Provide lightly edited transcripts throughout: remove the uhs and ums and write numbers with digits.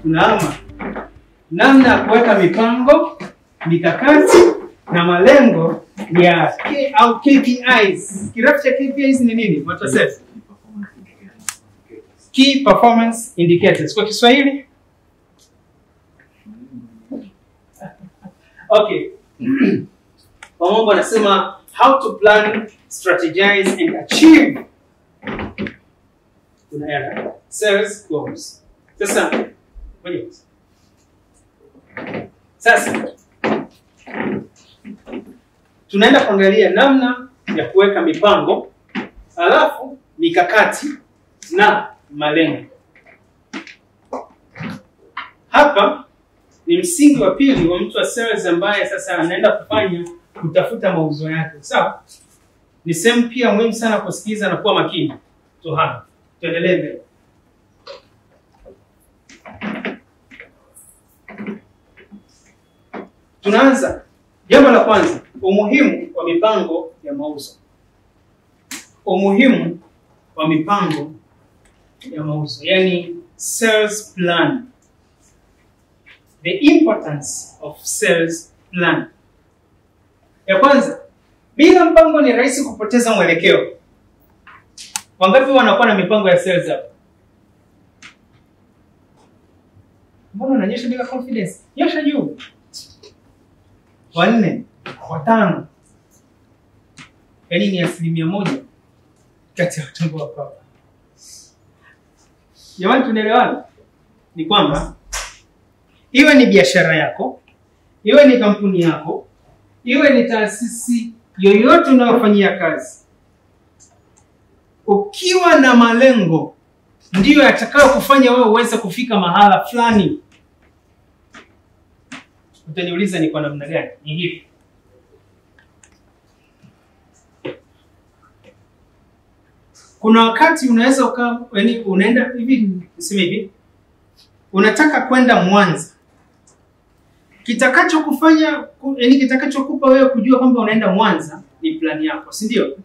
Tunaama namna ya kuweka mipango, mikakati na malengo ya au KPIs. Kirefu cha KPIs ni nini? Watasema Key Performance Indicators. Kwa Kiswahili? Okay. Kwa mambo anasema how to plan, strategize and achieve sales goals. Sasa tunaenda kuangalia namna ya kuweka mipango, alafu mikakati na malengo. Hapa ni msingi wa pili wa mtu wa sales ambaye sasa anaenda kutafuta mauzo yake. Sawa? Ni sehemu pia muhimu sana kusikiliza na kuwa makini. Tuendelee mbele. Tunaanza. Jambo la kwanza, umuhimu wa mipango ya mauzo. Umuhimu wa mipango ya mauzo, yani sales plan. The importance of sales plan. Ya kwanza, bila mpango ni rahisi kupoteza mwelekeo. Wangapi wanakuwa na mipango ya sales hapa? Mbona unanyesha bila confidence? Nyosha juu. 4, 5. Yaani ni 1% kati ya watu hapa. Jamani, tunaelewana? Ni kwamba iwe ni biashara yako, iwe ni kampuni yako, iwe ni taasisi yoyote unayofanyia kazi, ukiwa na malengo ndiyo yatakao kufanya wewe uweze kufika mahala fulani. Utaniuliza ni kwa namna gani? Ni hivi. Kuna wakati unaweza unaenda hivi, niseme hivi. Unataka kwenda Mwanza. Kitakachokupa wewe kujua kwamba unaenda Mwanza ni plani yako, si ndio?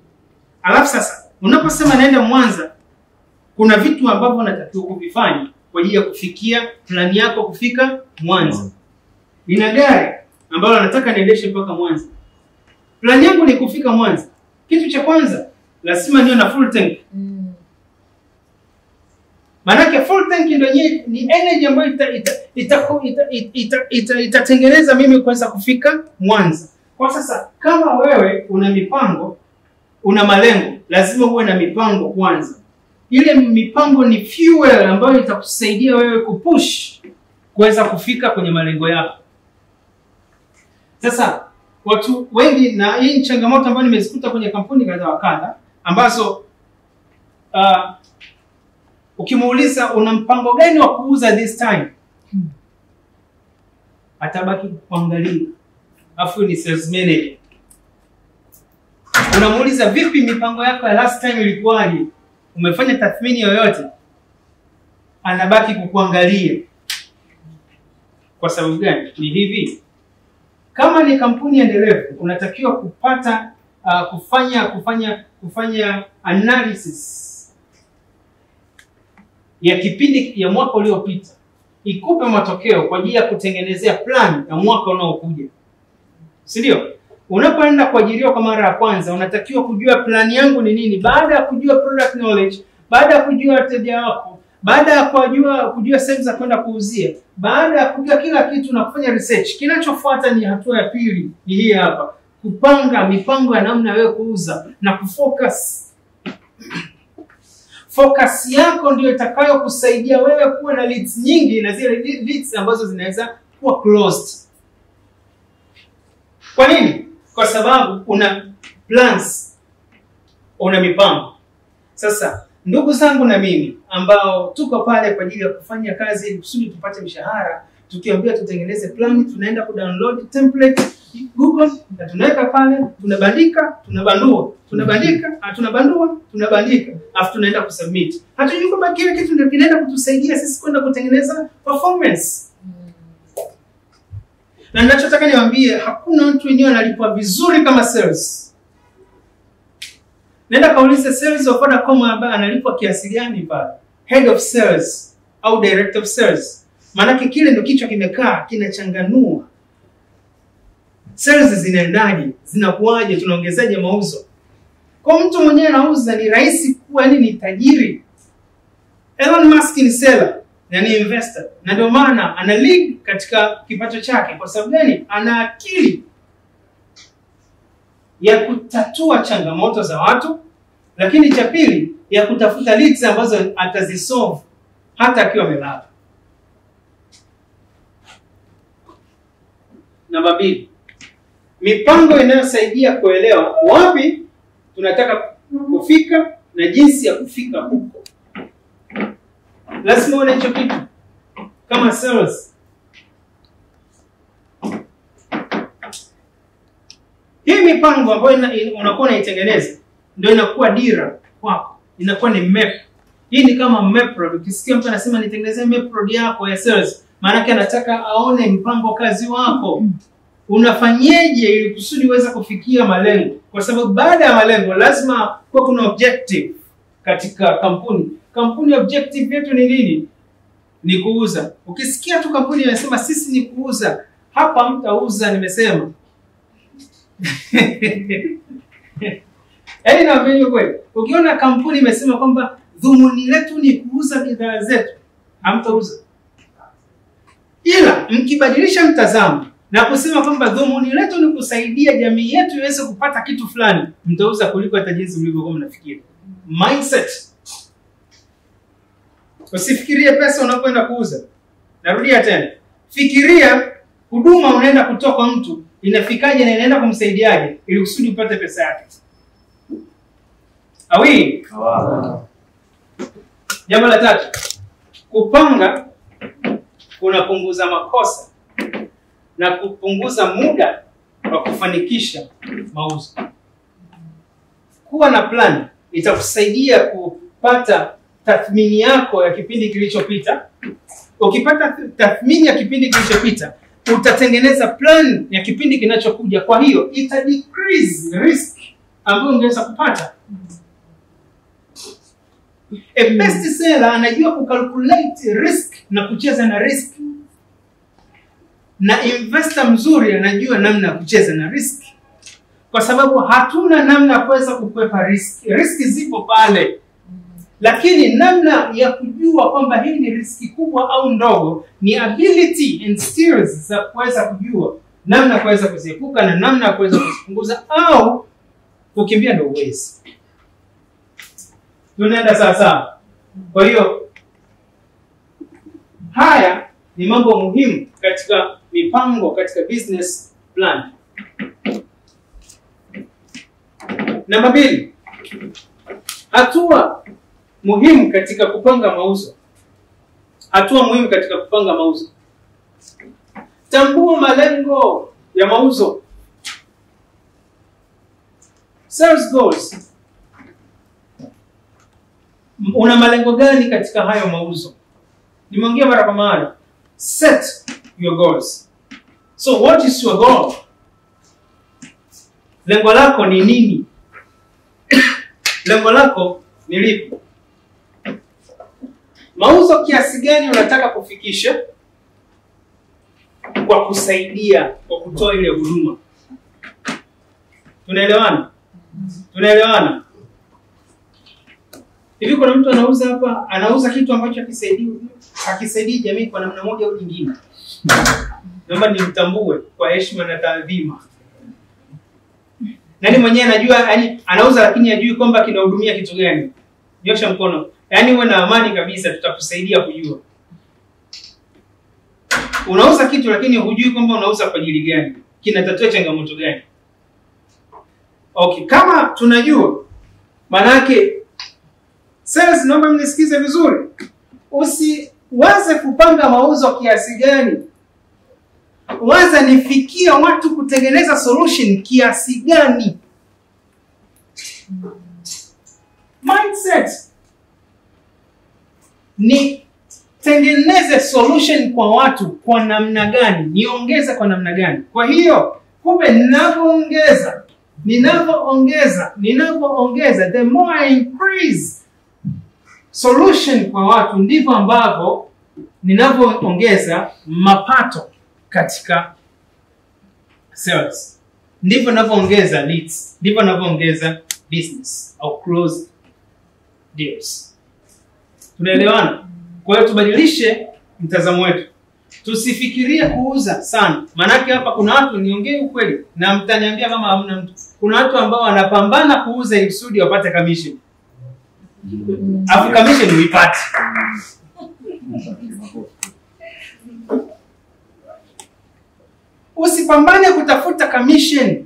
Alafu sasa unaposema naenda Mwanza, kuna vitu ambavyo unatakiwa kuvifanya kwa ajili ya kufikia plani yako kufika Mwanza. Nina gari ambalo nataka niendeshe mpaka Mwanza. Plani yangu ni kufika Mwanza. Kitu cha kwanza, lazima niwe na full tank. Maana full tank ndio ni energy ambayo itatengeneza mimi kuweza kufika Mwanza. Kwa sasa kama wewe una mipango, una malengo, lazima uwe na mipango kwanza. Ile mipango ni fuel ambayo itakusaidia wewe kupush kuweza kufika kwenye malengo yako. Sasa watu wengi, na hii changamoto ambayo nimezikuta kwenye kampuni kadha wa kadha, ambazo ukimuuliza una mpango gani wa kuuza this time, atabaki kuangalia. Afu ni sales manager. Unamuuliza vipi mipango yako ya last time ilikuwaje? Umefanya tathmini yoyote? Anabaki kukuangalia. Kwa sababu gani? Ni hivi. Kama ni kampuni endelevu, unatakiwa kupata kufanya analysis ya kipindi ya mwaka uliopita, ikupe matokeo kwa ajili ya kutengenezea plan ya mwaka unaokuja. Si ndio? Unapoenda kuajiriwa kwa mara ya kwanza, unatakiwa kujua plan yangu ni nini. Baada ya kujua product knowledge, baada ya kujua wateja wako, baada ya kujua sehemu za kwenda kuuzia, baada ya kujua kila kitu na kufanya research, kinachofuata ni hatua ya pili, ni hii hapa. Kupanga mipango ya namna wewe kuuza na kufocus. Focus yako ndio itakayo kusaidia wewe kuwa na leads nyingi, na zile leads ambazo zinaweza kuwa closed. Kwa nini? Kwa sababu una plans, una mipango. Sasa ndugu zangu na mimi ambao tuko pale kwa ajili ya kufanya kazi ili kusudi tupate mshahara, tukiambia tutengeneze plan, tunaenda kudownload template Google na tunaweka pale, tunabandika, tunabandua, tunabandika, tunabandua, tunabandika, afu tunaenda kusubmit. Hatujui kwamba kile kitu ndio kinaenda kutusaidia sisi kwenda kutengeneza performance. Na ninachotaka niwaambie, hakuna mtu mwenyewe analipwa vizuri kama sales. Nenda kaulize sales wa Vodacom ambaye analipwa kiasi gani pale. Head of sales au director of sales. Maana kile ndio kichwa kimekaa kinachanganua. Sales zinaendaje? Zinakuaje? Tunaongezaje mauzo? Kwa mtu mwenyewe anauza ni rahisi kuwa ni tajiri. Elon Musk ni seller, ni investor. Na ndio maana ana lead katika kipato chake. Kwa sababu gani? Ana akili ya kutatua changamoto za watu, lakini cha pili ya kutafuta leads ambazo atazisolve hata akiwa amelala. Namba 2. Mipango inayosaidia kuelewa wapi tunataka kufika na jinsi ya kufika huko. Lazima uone hicho kitu kama sales. Hii mipango ambayo unakuwa unaitengeneza ndio inakuwa dira kwako. Inakuwa ni map. Hii ni kama map road. Ukisikia mtu anasema nitengenezee map road yako ya sales, maana yake anataka aone mpango kazi wako. Unafanyeje ili kusudi uweze kufikia malengo? Kwa sababu baada ya malengo lazima kuwa kuna objective katika kampuni. Kampuni objective yetu ni nini? Ni kuuza. Ukisikia tu kampuni inasema sisi ni kuuza, hapa mtauza nimesema. Yaani na vile kweli. Ukiona kampuni imesema kwamba dhumuni letu ni kuuza bidhaa zetu, hamtauza. Ila mkibadilisha mtazamo na kusema kwamba dhumuni letu ni kusaidia jamii yetu iweze kupata kitu fulani, mtauza kuliko hata jinsi mlivyokuwa mnafikiri. Mindset. Usifikirie pesa unapoenda kuuza. Narudia tena. Fikiria huduma unaenda kutoa kwa mtu inafikaje na inaenda kumsaidiaje ili kusudi upate pesa yake. Awi? Jambo la 3. Kupanga kunapunguza makosa na kupunguza muda wa kufanikisha mauzo. Kuwa na plan itakusaidia kupata tathmini yako ya kipindi kilichopita. Ukipata tathmini ya kipindi kilichopita, utatengeneza plan ya kipindi kinachokuja. Kwa hiyo ita decrease risk ambayo ungeweza kupata. A best seller anajua kucalculate risk na kucheza na risk. Na investor mzuri anajua namna ya kucheza na risk. Kwa sababu hatuna namna ya kuweza kukwepa risk. Risk zipo pale. Lakini namna ya kujua kwamba hii ni riski kubwa au ndogo ni ability and skills za kuweza kujua namna kuweza kuziepuka na namna kuweza kuzipunguza au kukimbia ndio uwezi. Tunaenda sasa. Kwa hiyo haya ni mambo muhimu katika mipango, katika business plan. Namba 2. Hatua muhimu katika kupanga mauzo. Hatua muhimu katika kupanga mauzo. Tambua malengo ya mauzo. Sales goals. Una malengo gani katika hayo mauzo? Nimeongea mara kwa mara. Set your goals. So what is your goal? Lengo lako ni nini? Lengo lako ni lipi? Mauzo kiasi gani unataka kufikisha kwa kusaidia, kwa kutoa ile huduma? Tunaelewana? Tunaelewana? Hivi kuna mtu anauza hapa, anauza kitu ambacho hakisaidii jamii kwa namna moja au nyingine. Naomba nimtambue kwa heshima na taadhima. Nani mwenyewe anajua, yani anauza lakini hajui kwamba kinahudumia kitu gani? Nyosha mkono. Yaani uwe na amani kabisa, tutakusaidia kujua. Unauza kitu lakini hujui kwamba unauza kwa ajili gani? Kinatatua changamoto gani? Okay, kama tunajua, maana yake sales, naomba mnisikize vizuri. Usiwaze kupanga mauzo kiasi gani. Waza nifikia watu kutengeneza solution kiasi gani. Mindset ni tengeneze solution kwa watu kwa namna gani, niongeze kwa namna gani. Kwa hiyo kumbe ninavyoongeza the more I increase solution kwa watu, ndivyo ambavyo ninavyoongeza mapato katika sales, ndivyo ninavyoongeza leads, ndivyo ninavyoongeza business au close deals. Tunaelewana? Kwa hiyo tubadilishe mtazamo wetu. Tusifikirie kuuza sana. Maanake hapa kuna watu, niongee ukweli na mtaniambia kama hamna mtu. Kuna watu ambao wanapambana kuuza ili kusudi wapate commission. Afu commission uipate. Usipambane kutafuta commission.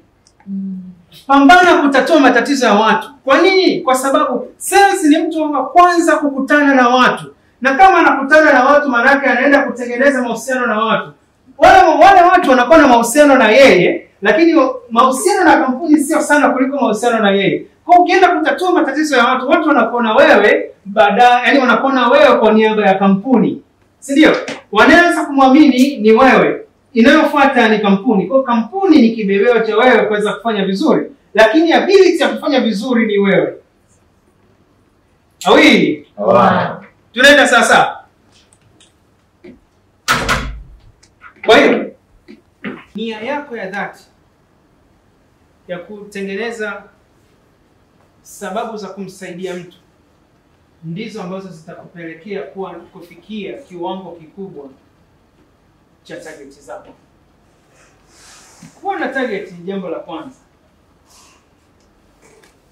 Pambana kutatua matatizo ya watu. Kwa nini? Kwa sababu sales ni mtu wa kwanza kukutana na watu. Na kama anakutana na watu, maana yake anaenda kutengeneza mahusiano na watu. Wale watu wanakuwa na mahusiano na yeye, lakini mahusiano na kampuni sio sana kuliko mahusiano na yeye. Kwa ukienda kutatua matatizo ya watu, watu wanakuona wewe baadaye, yani wanakuona wewe kwa niaba ya kampuni. Si ndio? Wanaanza kumwamini ni wewe. Inayofuata ni kampuni. Kwa kampuni ni kibebeo cha wewe kuweza kufanya vizuri, lakini ability ya kufanya vizuri ni wewe. Awi? Tunaenda sasa. Kwa hiyo nia yako ya dhati ya kutengeneza sababu za kumsaidia mtu ndizo ambazo zitakupelekea kufikia kiwango kikubwa cha target zako. Kuwa na target ni jambo la kwanza.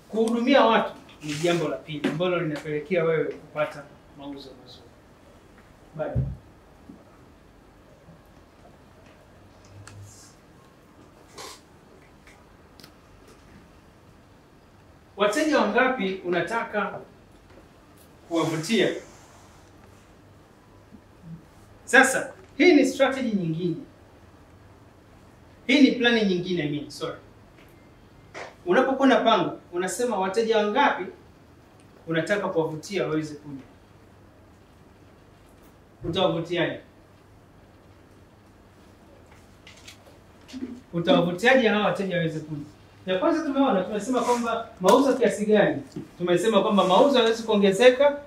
Kuhudumia watu ni jambo la pili ambalo linapelekea wewe kupata mauzo mazuri. Bado wateja wangapi unataka kuwavutia? Sasa hii ni strategy nyingine. Hii ni plani nyingine Unapokuwa na pango, unasema wateja wangapi unataka kuwavutia waweze kuja. Utawavutiaje? Utawavutiaje hawa wateja waweze kuja? Ya kwanza tumesema kwamba mauzo kiasi gani? Tumesema kwamba mauzo hayawezi kuongezeka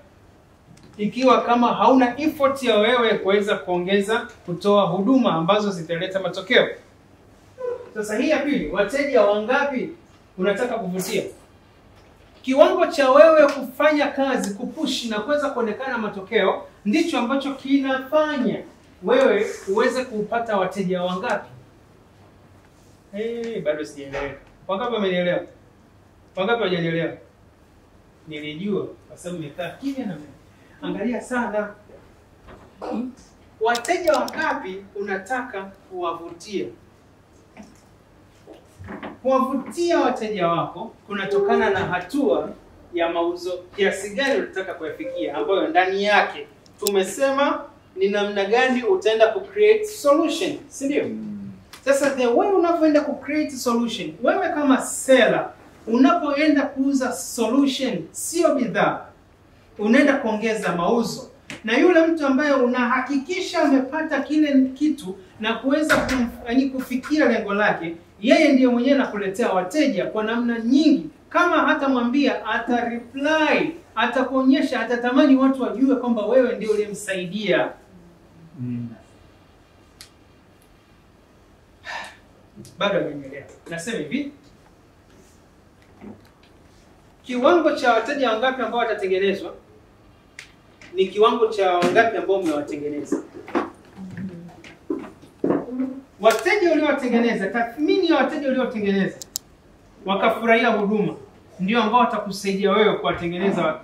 ikiwa kama hauna effort ya wewe kuweza kutoa huduma ambazo zitaleta matokeo. Sasa hii ya pili, wateja wangapi unataka kuvutia? Kiwango cha wewe kufanya kazi, kupush na kuweza kuonekana matokeo ndicho ambacho kinafanya wewe uweze kupata wateja wangapi. Bado sijaeleweka. Wangapi wamenielewa? Wangapi hawajanielewa? Nilijua kwa sababu nimekaa kimya na mimi. Angalia sana. Wateja wangapi unataka kuwavutia? Kuwavutia wateja wako kunatokana na hatua ya mauzo kiasi gani unataka kuyafikia, ambayo ndani yake tumesema ni namna gani utaenda ku create solution, si ndio? Sasa the way unavyoenda ku create solution, wewe kama seller unapoenda kuuza solution, sio bidhaa, unaenda kuongeza mauzo. Na yule mtu ambaye unahakikisha amepata kile kitu na kuweza kufikia lengo lake, yeye ndiye mwenyewe anakuletea wateja kwa namna nyingi. Kama hata mwambia, ata reply, atakuonyesha, atatamani watu wajue kwamba wewe ndio uliyemsaidia. Bado hajanielewa. Nasema hivi, kiwango cha wateja wangapi ambao watatengenezwa ni kiwango cha wangapi ambao mmewatengeneza. Wateja uliowatengeneza, tathmini ya wateja uliowatengeneza wakafurahia huduma, ndio ambao watakusaidia wewe kuwatengeneza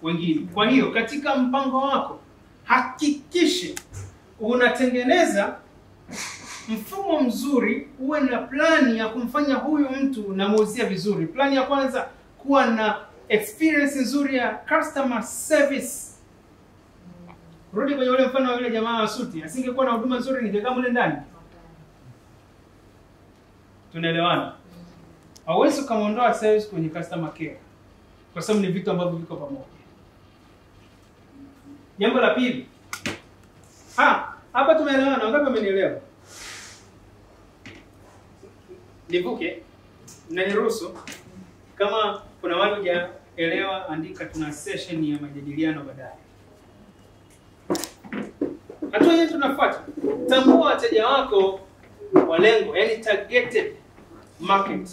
wengine. Kwa hiyo katika mpango wako hakikisha unatengeneza mfumo mzuri, uwe na plani ya kumfanya huyu mtu unamuuzia vizuri. Plani ya kwanza, kuwa na experience nzuri ya customer service. Rudi kwenye ule mfano wa yule jamaa wa suti, asingekuwa na huduma nzuri ningekaa mle ndani. Tunaelewana? Hauwezi kumuondoa sales kwenye customer care, kwa sababu ni vitu ambavyo viko pamoja. Jambo la pili. Hapa tumeelewana, wangapi wamenielewa? Nivuke, mnaniruhusu kama kuna wale hujaelewa, andika, tuna session ya majadiliano baadaye. Hatua yetu tunafuata. Tambua wateja wako walengo, yani targeted market.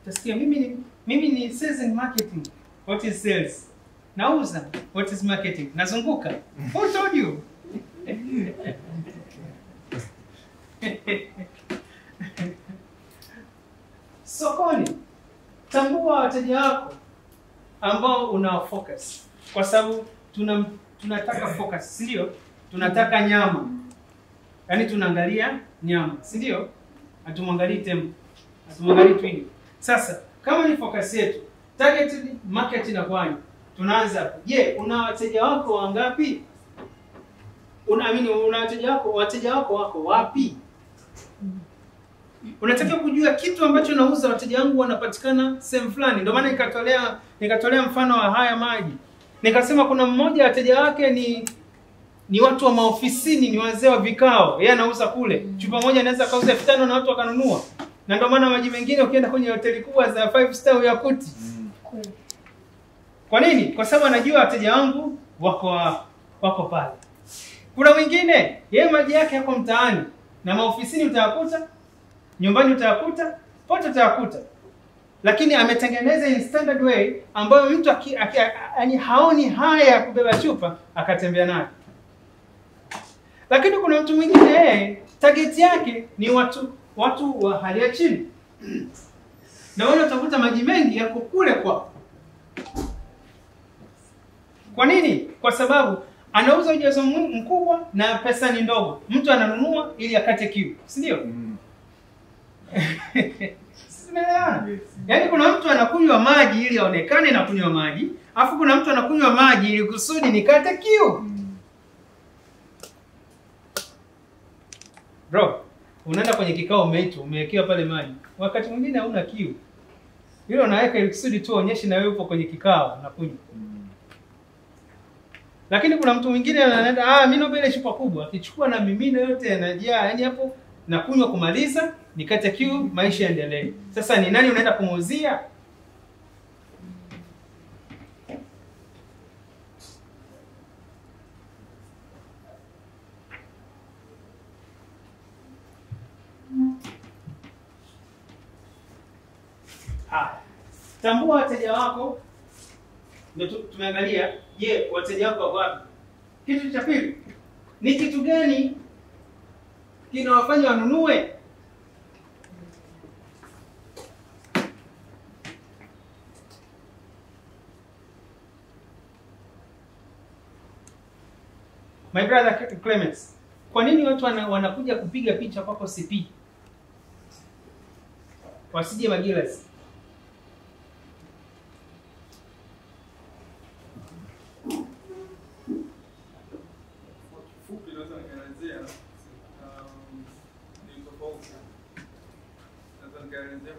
Tasikia mimi ni sales and marketing. What is sales? Nauza. What is marketing? Nazunguka. Who told you? Sokoni, tambua wateja wako ambao una focus, kwa sababu tunataka focus, si ndio? Tunataka nyama, yaani tunaangalia nyama, si ndio? Hatumwangalii tembo, hatumwangalii twiga. Sasa kama ni focus yetu, targeted market inakuwaje? Tunaanza hapo. Je, una wateja wako wangapi? Unaamini una wateja wako wako wapi? Unatakiwa kujua kitu ambacho nauza wateja wangu wanapatikana sehemu fulani. Ndio maana nikatolea mfano wa haya maji. Nikasema kuna mmoja wateja wake ni watu wa maofisini, ni wazee wa vikao. Yeye anauza kule. Chupa moja anaweza kauza 5,000 na watu wakanunua. Na ndio maana maji mengine ukienda kwenye hoteli kubwa za 5 star Yakuti. Kwa nini? Kwa sababu anajua wateja wangu wako pale. Kuna mwingine yeye maji yake yako mtaani, na maofisini utayakuta, nyumbani utayakuta, pote utayakuta. Lakini ametengeneza in standard way ambayo mtu yani haoni haya ya kubeba chupa akatembea nayo. Lakini kuna mtu mwingine target yake ni watu wa hali ya chini. Na wale utakuta maji mengi yako kule kwa. Kwa nini? Kwa sababu anauza ujazo mkubwa na pesa ni ndogo. Mtu ananunua ili akate kiu, si ndio? Yaani kuna mtu anakunywa maji ili aonekane na kunywa maji, afu kuna mtu anakunywa maji ili kusudi nikate kiu. Bro, unaenda kwenye kikao umewekewa pale maji. Wakati mwingine hauna kiu. Hilo unaweka ili kusudi tu aonyeshe na wewe upo kwenye kikao unakunywa. Lakini kuna mtu mwingine anaenda mimi naomba ile chupa kubwa, akichukua na mimina yote yanajaa, yani hapo nakunywa kumaliza, nikate kiu, maisha yaendelee. Sasa ni nani unaenda kumuuzia? Tambua wateja wako. Ndio tumeangalia, je, wateja wako wako wapi? Kitu cha pili, ni kitu gani kinawafanya wanunue? My brother Clemens, kwa nini watu wanakuja kupiga picha kwako CP? Wasije Magilasi.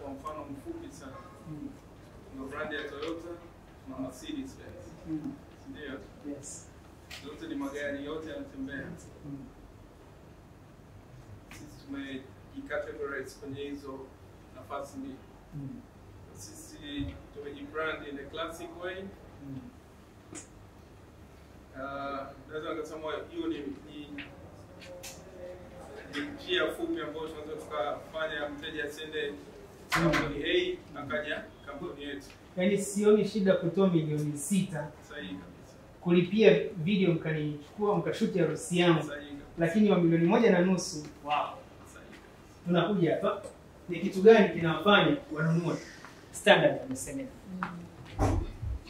Kwa mfano mfupi sana. Kuna brand ya Toyota na Mercedes Benz. Ndio. Yes. Zote ni magari yote yanatembea. Sisi tumejicategorize kwenye hizo nafasi mbili. Sisi tumejibrand in a classic way. Naweza kusema hiyo ni njia fupi ambayo tunaweza tukafanya mteja asende kampuni A akaja kampuni yetu. Yaani sioni shida kutoa milioni 6. Sahihi kabisa. Kulipia video mkanichukua mkashuti harusi yangu. Sahihi. Lakini wa milioni 1.5. Wow. Sahihi. Tunakuja hapa. Ni kitu gani kinawafanya wanunue? Standard amesemea.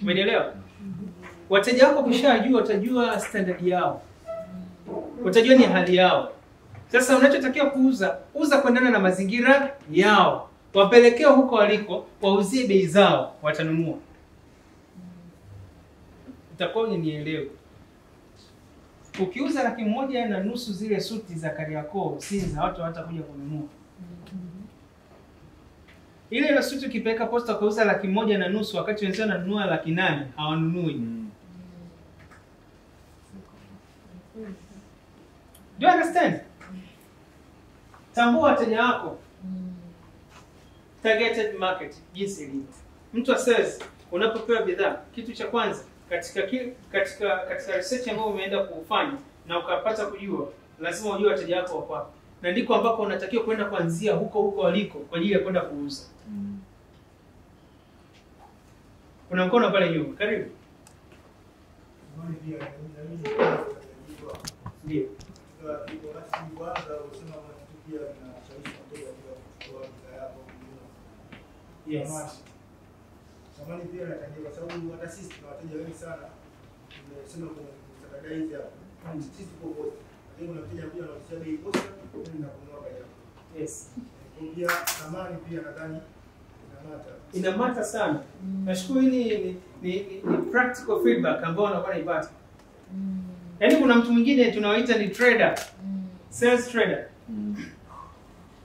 Umeelewa? Wateja wako ukishajua utajua standard yao. Utajua ni hali yao. Sasa unachotakiwa uza kuendana na mazingira yao. Wapelekee huko waliko, wauzie bei zao, watanunua. Utakuwa unielewe. Ukiuza 1,500,000 zile suti za Kariakoo, Sinza, watu hawatakuja kununua. Ile suti ukipeleka posta ukauza 1,500,000 wakati wenzao wananunua 800,000, hawanunui. Do you understand? Tambua wateja wako. Targeted market, jinsi ilivyo. Mtu wa sales unapopewa bidhaa, kitu cha kwanza katika research ambayo umeenda kufanya na ukapata kujua, lazima ujue wateja wako wako wapi. Na ndiko ambako unatakiwa kwenda kuanzia huko waliko kwa ajili ya kwenda kuuza. Kuna mkono pale nyuma. Karibu. Ndio. Yes. Samani pia natajia kwa sababu hata sisi tuna wateja wengi sana. Tumesema kwenye msaada hizi hapa. Sisi tuko posta. Lakini kuna wateja pia wanaosia bei posta na kununua bei hapo. Yes. Pia samani pia nadhani inamata sana. Nashukuru hii ni practical feedback ambayo wanakuwa naipata. Yaani kuna mtu mwingine tunaoita ni trader. Sales trader.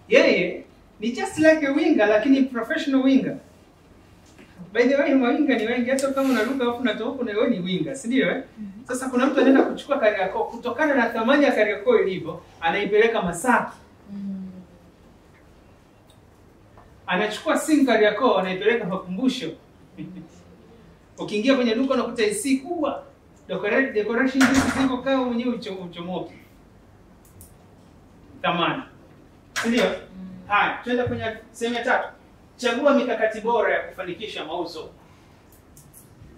Yeye ni just like a winger lakini professional winger. By the way, winger ni wengi, hata kama unaruka hapo na toka na wewe ni winger, si ndio Sasa kuna mtu anaenda kuchukua Kariakoo kutokana na thamani ya Kariakoo ilivyo, anaipeleka Masaki. Anachukua simu Kariakoo anaipeleka Makumbusho. Ukiingia kwenye duka unakuta AC kubwa, decoration hizi ziko kama mwenyewe uchomoke. Thamani. Ndio? Haya, tuende kwenye sehemu ya 3. Chagua mikakati bora ya kufanikisha mauzo.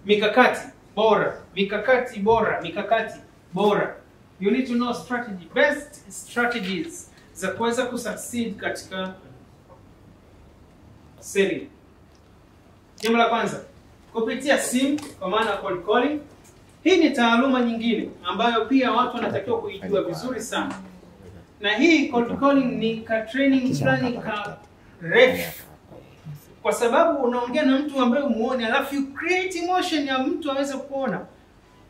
Mikakati bora. You need to know strategy, best strategies za kuweza kusucceed katika selling. Jambo la kwanza, kupitia simu kwa maana cold calling. Hii ni taaluma nyingine ambayo pia watu wanatakiwa kuijua vizuri sana. Na hii cold calling ni ka training fulani ka refu. Kwa sababu unaongea na mtu ambaye umuone alafu you create emotion ya mtu aweze kuona.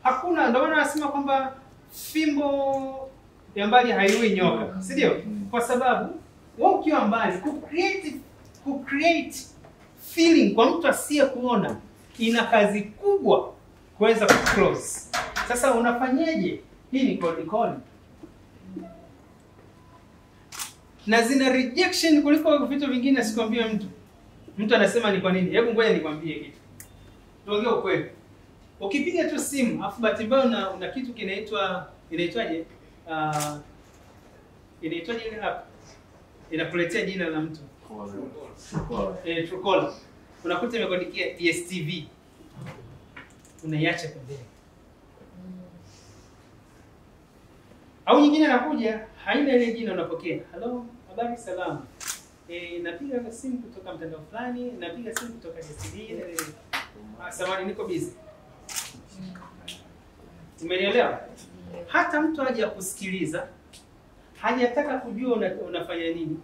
Hakuna, ndio maana nasema kwamba fimbo ya mbali haiui nyoka, si ndio? Kwa sababu wewe ukiwa mbali ku create feeling kwa mtu asiye kuona ina kazi kubwa kuweza ku close. Sasa unafanyaje? Hii ni cold calling. Na zina rejection kuliko vitu vingine, sikwambie mtu. Mtu anasema ni kwa nini? Hebu ngoja nikwambie kitu. Tuongee ukweli. Ukipiga tu simu, afu bahati mbaya una kitu inaitwaje ile app. Inakuletea jina la mtu. Truecaller. Unakuta imekuandikia DSTV. Unaiacha pembeni. Au nyingine anakuja, haina ile jina unapokea. Hello, habari salama. Napiga simu kutoka mtandao fulani, napiga simu kutoka DSTV. Samahani niko busy. Umenielewa? Hata mtu haja kusikiliza, hajataka kujua unafanya nini.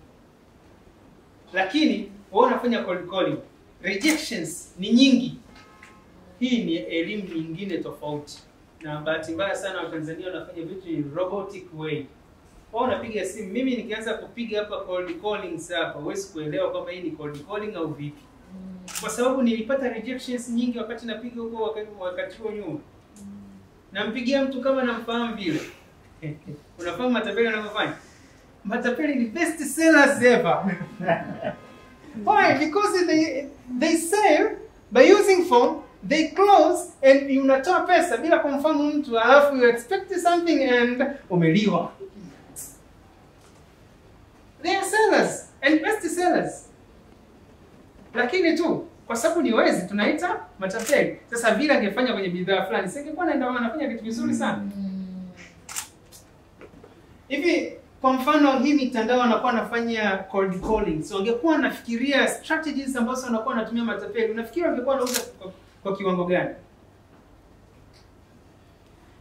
Lakini wewe unafanya cold calling. Rejections ni nyingi. Hii ni elimu nyingine tofauti. Na bahati mbaya sana Watanzania wanafanya vitu in robotic way. Wao unapiga simu, mimi nikianza kupiga hapa cold calling hapa, huwezi kuelewa kwamba hii ni cold calling au vipi. Kwa sababu nilipata rejections nyingi wakati napiga huko wakati huo nyuma. Nampigia mtu kama namfahamu vile. Unafahamu matapeli wanavyofanya? Matapeli ni best sellers ever. Why? Because they sell by using phone, they close and unatoa pesa bila kumfahamu mtu, alafu you expect something and umeliwa. They are sellers and best sellers. Lakini tu kwa sababu ni wezi tunaita matapeli. Sasa vile angefanya kwenye bidhaa fulani, singekuwa naenda wanafanya kitu vizuri sana. Hivi kwa mfano hii mitandao wanakuwa wanafanya cold calling. So wangekuwa nafikiria strategies ambazo wanakuwa wanatumia matapeli. Unafikiri wangekuwa wanauza kwa kiwango gani?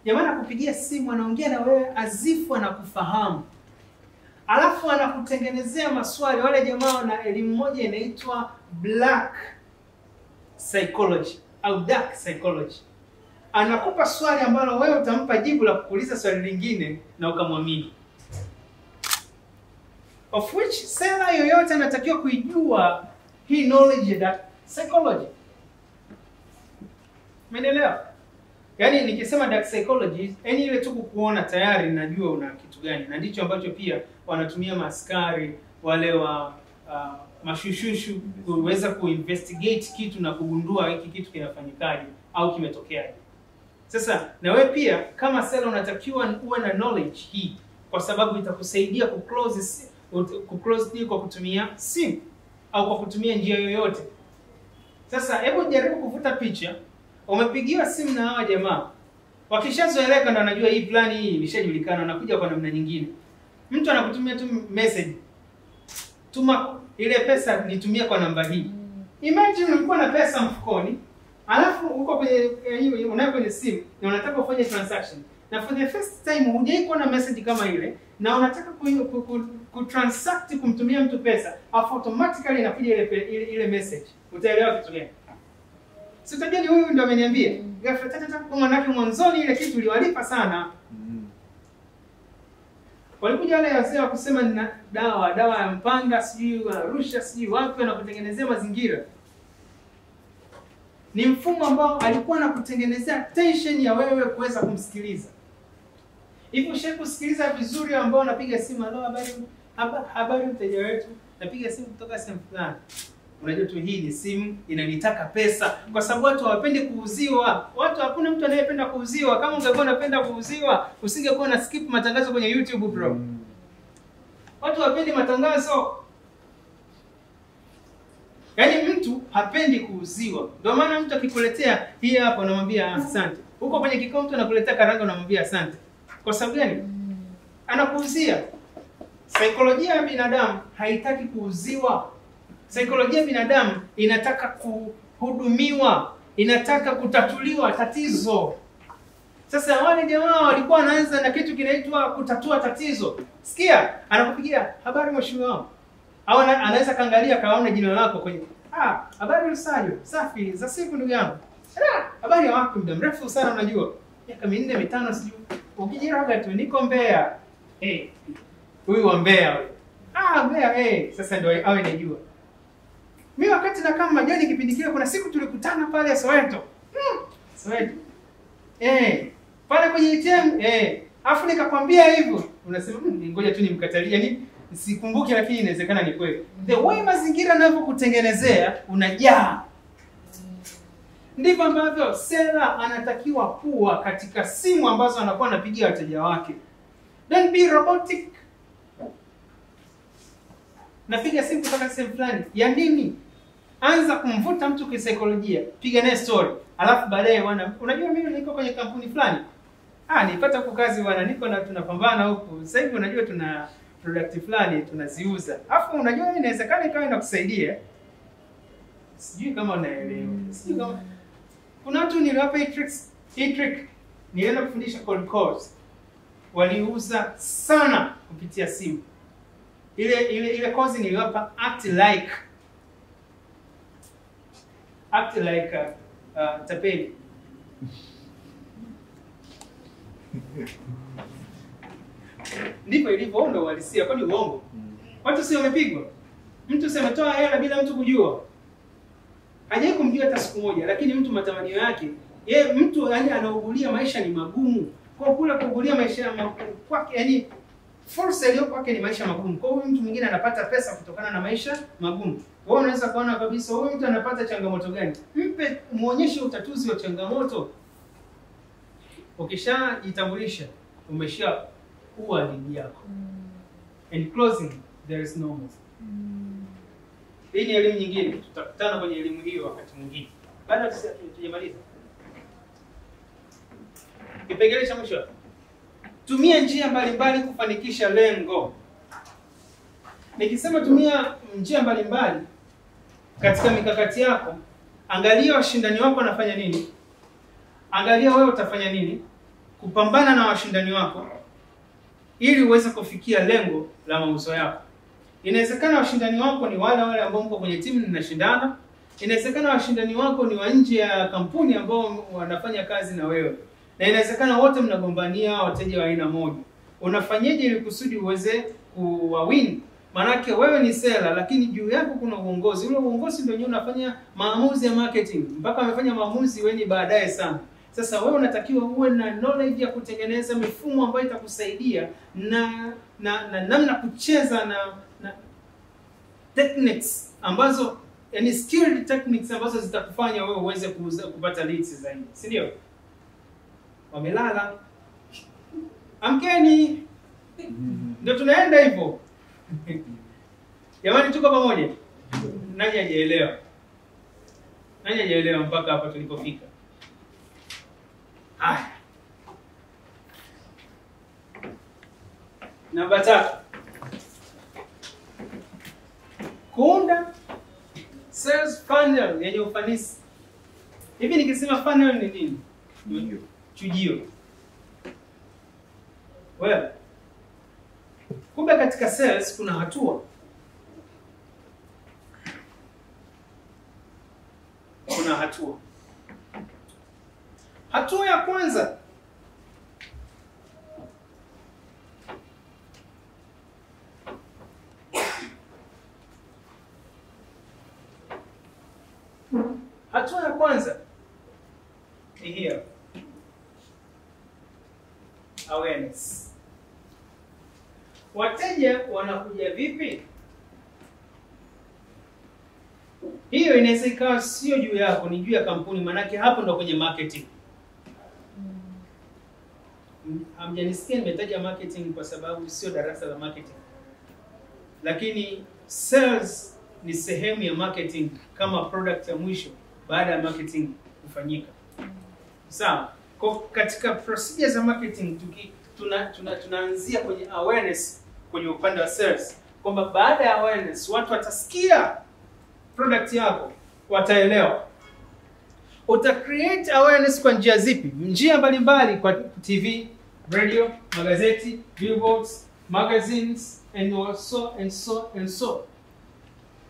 Jamaa anakupigia simu anaongea na wewe azifu anakufahamu. Alafu anakutengenezea maswali. Wale jamaa wana elimu moja inaitwa black psychology au dark psychology. Anakupa swali ambalo wewe utampa jibu la kukuuliza swali lingine na ukamwamini. Of which seller yoyote anatakiwa kuijua hii knowledge ya psychology. Umeelewa? Yaani nikisema dark psychology, yani ile tu kukuona tayari najua una kitu gani. Na ndicho ambacho pia wanatumia maskari wale wa mashushushu kuweza kuinvestigate kitu na kugundua hiki kitu kinafanyikaje au kimetokeaje. Sasa na wewe pia kama seller unatakiwa uwe na knowledge hii, kwa sababu itakusaidia kuclose deal kwa kutumia simu au kwa kutumia njia yoyote. Sasa hebu jaribu kuvuta picha, umepigiwa simu na hawa jamaa. Wakishazoeleka ndo anajua hii plani hii imeshajulikana, anakuja kwa namna nyingine. Mtu anakutumia tu message, tuma ile pesa nitumie kwa namba hii. Imagine ulikuwa na pesa mfukoni, alafu uko kwenye hiyo unayo kwenye simu na unataka ufanye transaction. Na for the first time hujai kuona message kama ile na unataka ku-transact kumtumia mtu pesa, afu automatically inakuja ile message. Utaelewa kitu gani? Si utajua ni huyu ndio ameniambia. Ghafla tata kwa manake mwanzoni ile kitu iliwalipa sana. Walikuja wale wazee wa kusema nina dawa ya Mpanda, sijui Arusha, sijui wapi na kutengenezea mazingira. Ni mfumo ambao alikuwa anakutengenezea tension ya wewe kuweza kumsikiliza. Hivi ushakusikiliza vizuri ambao unapiga simu, "Halo, habari mteja wetu, napiga simu kutoka sehemu fulani." Unajua tu hii ni simu inanitaka pesa, kwa sababu watu hawapendi kuuziwa. Hakuna mtu anayependa kuuziwa. Kama ungekuwa unapenda kuuziwa, usingekuwa na skip matangazo kwenye YouTube bro. Watu hawapendi matangazo. Yaani mtu hapendi kuuziwa. Ndio maana mtu akikuletea hii hapa unamwambia asante. Huko kwenye kikao mtu anakuletea karanga unamwambia asante. Kwa sababu gani? Anakuuzia. Saikolojia ya binadamu haitaki kuuziwa. Saikolojia ya binadamu inataka kuhudumiwa, inataka kutatuliwa tatizo. Sasa wale jamaa walikuwa wanaanza na kitu kinaitwa kutatua tatizo. Sikia, anakupigia, "Habari mheshimiwa." Au anaweza kaangalia kaona jina lako kwenye, "Habari Lusajo, safi, za siku ndugu yangu." "Habari ya wapi muda mrefu sana unajua." Miaka 4 5 sijui. Ukijiraga tu niko Mbeya. Huyu wa Mbeya wewe. Mbeya sasa ndio awe najua. Mimi wakati na kama majani kipindi kile kuna siku tulikutana pale Soweto. Soweto. Pale kwenye ATM, afu nikakwambia hivyo. Unasema ngoja tu nimkatalie, yani sikumbuki lakini inawezekana ni kweli. The way mazingira yanavyokutengenezea unajaa. Ndivyo ambavyo seller anatakiwa kuwa katika simu ambazo anakuwa anapigia wateja wake. Don't be robotic. Napiga simu kutoka sehemu fulani. Ya nini? Anza kumvuta mtu kisaikolojia. Piga naye story. Alafu baadaye unajua mimi niko kwenye kampuni fulani. Nipata huko kazi niko na tunapambana huko. Sasa hivi unajua tuna product fulani tunaziuza. Alafu unajua inawezekana ikawa inakusaidia. Sijui kama unaelewa. Sijui kama kuna watu niliwapa hii trick. Nilienda kufundisha cold calls. Waliuza sana kupitia simu. Ile course niliwapa act like tapeli. Ndipo ilivyo ndo walisia, kwani uongo. Watu sio wamepigwa. Mtu sema toa hela bila mtu kujua. Hajawahi kumjua hata siku moja, lakini mtu matamanio yake, mtu yani anaugulia maisha ni magumu. Kwa kula kuugulia maisha magumu kwake, yani fursa iliyo kwake ni maisha magumu. Kwa hiyo mtu mwingine anapata pesa kutokana na maisha magumu. Wewe unaweza kuona kabisa huyu mtu anapata changamoto gani? Muonyeshe utatuzi wa changamoto. Ukishajitambulisha, umeshakuwa lead yako. And closing, there is no more. Hii ni elimu nyingine. Tutakutana kwenye elimu hiyo wakati mwingine. Baada tujamaliza. Kipengele cha mwisho. Tumia njia mbalimbali kufanikisha lengo. Nikisema tumia njia mbalimbali katika mikakati yako, angalia washindani wako wanafanya nini. Angalia wewe utafanya nini kupambana na washindani wako ili uweze kufikia lengo la mauzo yako. Inawezekana washindani wako ni wale ambao mko kwenye timu mnashindana. Inawezekana washindani wako ni wa nje ya kampuni ambao wanafanya kazi na wewe. Na inawezekana wote mnagombania wateja wa aina moja. Unafanyaje ili kusudi uweze kuwawin? Maanake wewe ni seller lakini juu yako kuna uongozi. Ule uongozi ndio unafanya maamuzi ya marketing. Mpaka amefanya maamuzi wewe ni baadaye sana. Sasa wewe unatakiwa uwe na knowledge ya kutengeneza mifumo ambayo itakusaidia na namna kucheza na techniques ambazo yani skilled techniques ambazo zitakufanya wewe uweze kupata leads zaidi. Si ndio? wamelala. Amkeni. Ndio tunaenda hivyo. Jamani, tuko pamoja? Nani hajaelewa? Nani hajaelewa mpaka hapa tulipofika? Haya. Namba 3. Kuunda sales funnel yenye ufanisi. Hivi nikisema funnel ni nini? Chujio. Well, kumbe katika sales kuna hatua. Kuna hatua. Hatua ya kwanza, ni hiyo. Awareness. Wateja wanakuja vipi? Hiyo inaweza ikawa sio juu yako, ni juu ya kampuni, manake hapo ndo kwenye marketing. Hamjanisikia nimetaja marketing kwa sababu sio darasa la marketing. Lakini sales ni sehemu ya marketing kama product ya mwisho baada ya marketing kufanyika. Sawa? Kwa katika procedure za marketing tunaanzia kwenye awareness kwenye upande wa sales. Kwamba baada ya awareness watu watasikia product yako, wataelewa. Uta create awareness kwa njia zipi? Njia mbalimbali, kwa TV, radio, magazeti, billboards, magazines and so.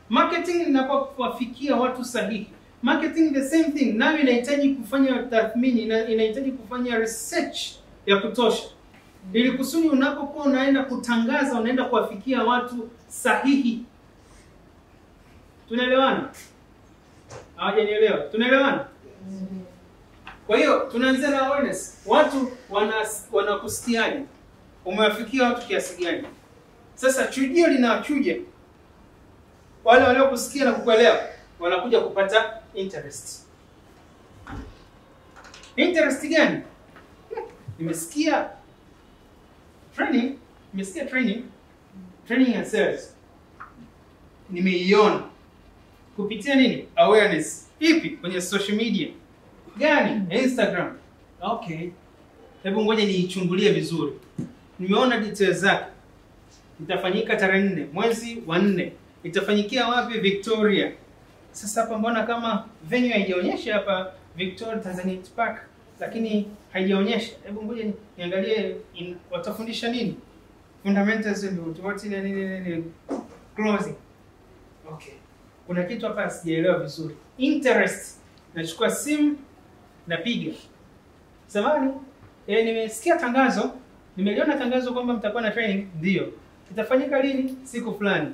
Marketing inapowafikia watu sahihi. Marketing the same thing, nayo inahitaji kufanya tathmini, inahitaji kufanya research ya kutosha. Ili kusudi unapokuwa unaenda kutangaza, unaenda kuwafikia watu sahihi. Tunaelewana? Hawajanielewa? Tunaelewana? Kwa hiyo tunaanza na awareness. Watu wanakusikiaje? Umewafikia watu kiasi gani? Sasa chujio linachuja. Wale waliokusikia na kukuelewa wanakuja kupata interest. Interest gani? Nimesikia training, training and sales. Nimeiona kupitia nini? Awareness. Ipi? Kwenye social media. Gani? Instagram. Okay. Hebu ngoja niichungulie vizuri. Nimeona details zake. Itafanyika tarehe 4 mwezi wa 4. Itafanyikia wapi? Victoria. Sasa hapa mbona kama venue haijaonyesha hapa Victoria Tanzania Park, lakini haijaonyesha. Hebu ngoja niangalie watafundisha nini? Fundamentals and what nini closing. Okay. Kuna kitu hapa sijaelewa vizuri. Interest. Nachukua simu napiga. Samahani, nimesikia tangazo, nimeliona tangazo kwamba mtakuwa na training. Ndio. Itafanyika lini? Siku fulani.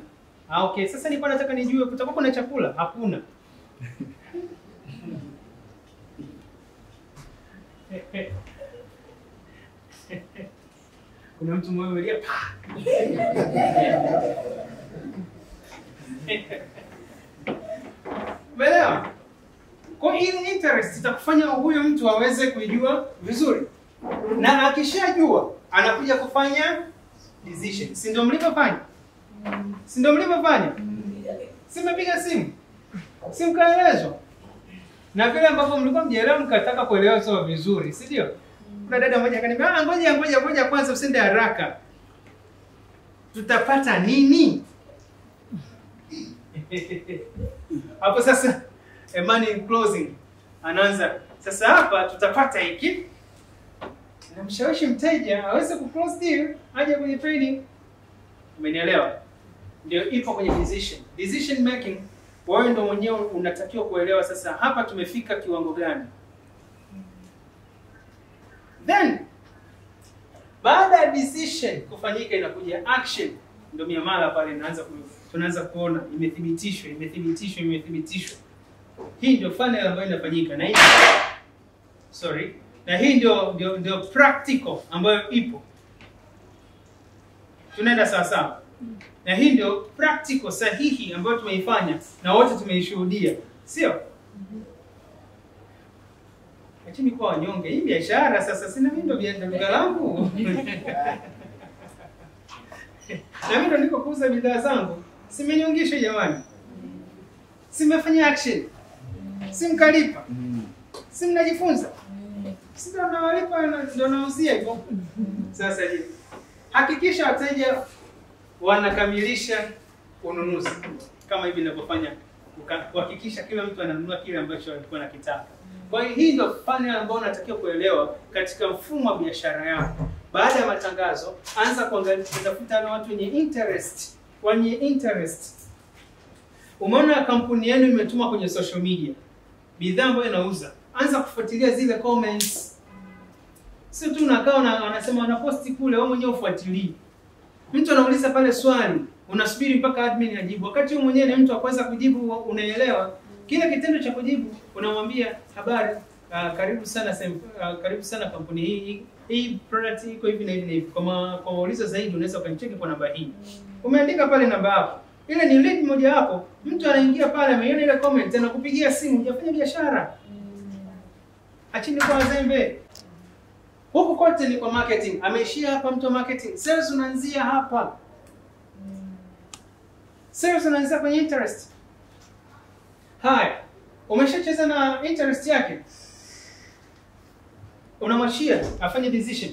Okay, sasa nilikuwa nataka nijue kutakuwa kuna chakula? Hakuna. Kuna mtu mmoja Belewa. Kwa hiyo interest itakufanya huyo mtu aweze kujua vizuri. Na akishajua anakuja kufanya decision. Si ndio mlivyofanya? Si ndio mlivyofanya? Si mmepiga simu? Si mkaelezwa? Na vile ambavyo mlikuwa mjielewa mkataka kuelezwa vizuri, si ndio? Kuna dada mmoja akaniambia, ngoja kwanza usende haraka. Tutapata nini? Hapo sasa money in closing anaanza. Sasa hapa tutapata hiki. Namshawishi mteja aweze ku-close deal, aje kwenye training. Umenielewa? Ndio ipo kwenye decision making. Wewe ndio mwenyewe unatakiwa kuelewa sasa hapa tumefika kiwango gani. Then baada ya decision kufanyika inakuja action. Ndio miamala pale tunaanza kuona imethibitishwa. Hii ndio funnel ambayo inafanyika na hii na hii ndio practical ambayo ipo. Tunaenda sawa. Na hii ndio practical sahihi ambayo tumeifanya na wote tumeishuhudia. Sio? Achini kwa wanyonge. Hii biashara sasa sina mimi ndo duka langu. Na mimi ndo niko kuuza bidhaa zangu. Simenyongesha jamani. Simefanya action. Simkalipa. Simnajifunza. Sio nawalipa ndio nauzia hivyo. Sasa hivi hakikisha wateja wanakamilisha ununuzi kama hivi ninavyofanya, kuhakikisha kila mtu ananunua kile ambacho alikuwa anakitaka. Kwa hiyo hii ndio funnel ambayo unatakiwa kuelewa katika mfumo wa biashara yako. Baada ya matangazo, anza kuangalia, kutafuta na watu wenye interest. Umeona kampuni yenu imetuma kwenye social media bidhaa ambayo inauza, anza kufuatilia zile comments. Sio tu unakaa anasema anaposti kule, wewe mwenyewe ufuatilie. Mtu anauliza pale swali, unasubiri mpaka admin ajibu. Wakati wewe mwenyewe ni mtu akuweza kujibu, unaelewa kile kitendo cha kujibu, unamwambia habari, karibu sana kampuni hii. Hii product iko hivi na hivi na hivi. Kwa maulizo zaidi unaweza ukanicheki kwa namba hii. Umeandika pale namba yako. Ile ni lead moja hapo. Mtu anaingia pale, ameiona ile comment, anakupigia simu, hujafanya biashara. Achini kwa wazembe. Huku kote ni kwa marketing. Ameishia hapa mtu wa marketing. Sales unaanzia hapa. Sales unaanzia kwenye interest. Haya. Umeshacheza na interest yake. Unamwachia afanye decision.